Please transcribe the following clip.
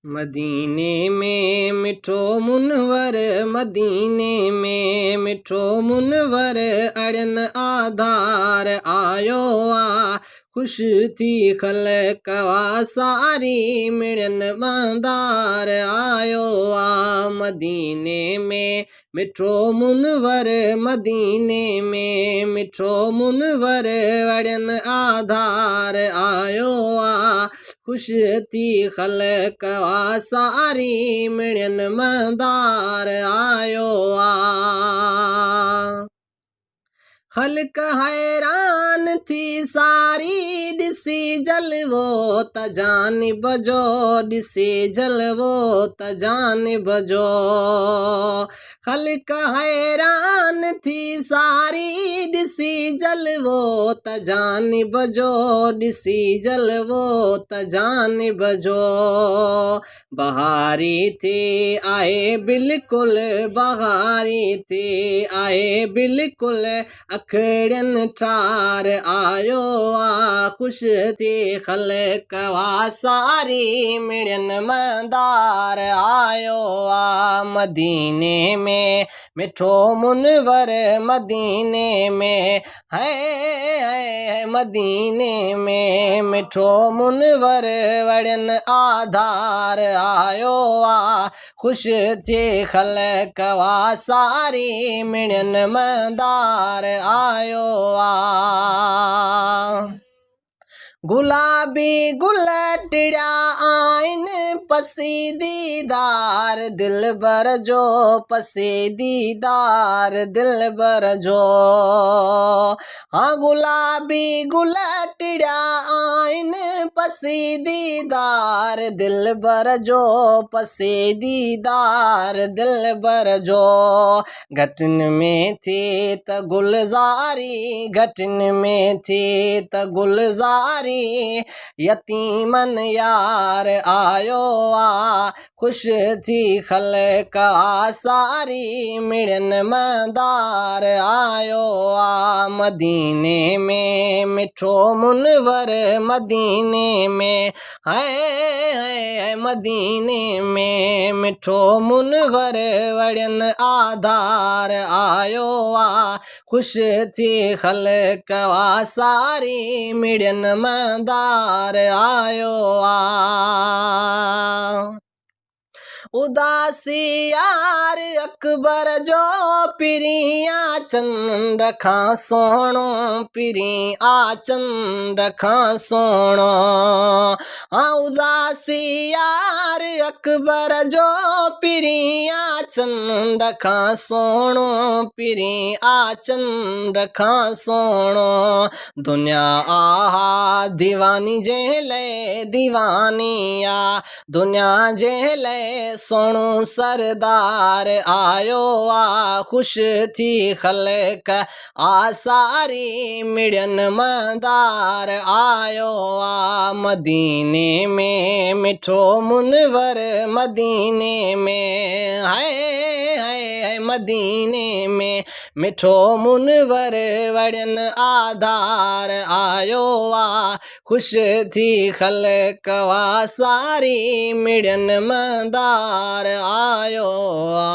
मदीने में मिठो मुनवर, मदीने में मिठो मुनवर, अड़न आधार आयो आ। खुश थी खलकवा सारी, मिड़न बंदार आयो आ। मदीने में मिठो मुनवर, मदीने में मिठो मुनवर, अड़न आधार आयो आ। खुश थी खलकवा सारी, मिड़न मदार आयो आ। खल्क हैरान थी सारी, ॾिसी जलवो त जानिब जो, ॾिसी जलवो त जानिब जो। खल्क हैरान थी सारी, ॾिसी जलवो त जानिब जो, ॾिसी जलवो त जानिब जो। बहारी थी आए बिल्कुल, बहारी थी आए बिल्कुल, अखड़न ठार आयो आ। खुश थी खलकवा सारी, मिड़न मदार आयो आ। मदीने में मिठो मुनवर, मदीने में है मदीने में मिठो मुनवर, वड़न आधार आयो आ। खुश थी खलकवा सारी, मिड़न मदार आयो आ। गुलाबी गुल टिड़ा आइन, पसीदीदार दिलबर जो, पसीदीदार दिलबर जो। हाँ गुलाबी गुल टिड़ा आइन, पसीदीदार दिलबर जो, पसीदीदार दिलबर जो। घटन में थी त गुलजारी, घटन में थी त गुलजारी, यतीमन यार आयो आ। खुश थी खलका सारी, मिड़न मदार आयो आ। मदीने में मिठो मुनवर, मदीने में है मदीने में मिठो मुनवर, वड़न आधार आयो आ। खुश थी खलकवा सारी, मिड़न मदार आयो आ। उदासी यार अकबर जो, पिरिया चंद खां सोणो, पिरी आचंद खां सोणो। हाँ उदासी यार अकबर जो, पिरिया चंद खां सोणो, पिरी आचंद खां सोणो। दुनिया आहा दीवानी जेले, दीवानी आ दुनिया जेले, सोणो सरदार आयो आ। खुश थी खलक सारी, मिड़न मदार आयो आ। मदीने में मिठो मुनवर, मदीने में है मदीने में मिठो मुनवर, वड़न आधार आयो आ। खुश थी खलकवा सारी, मिड़न मदार आयो आ।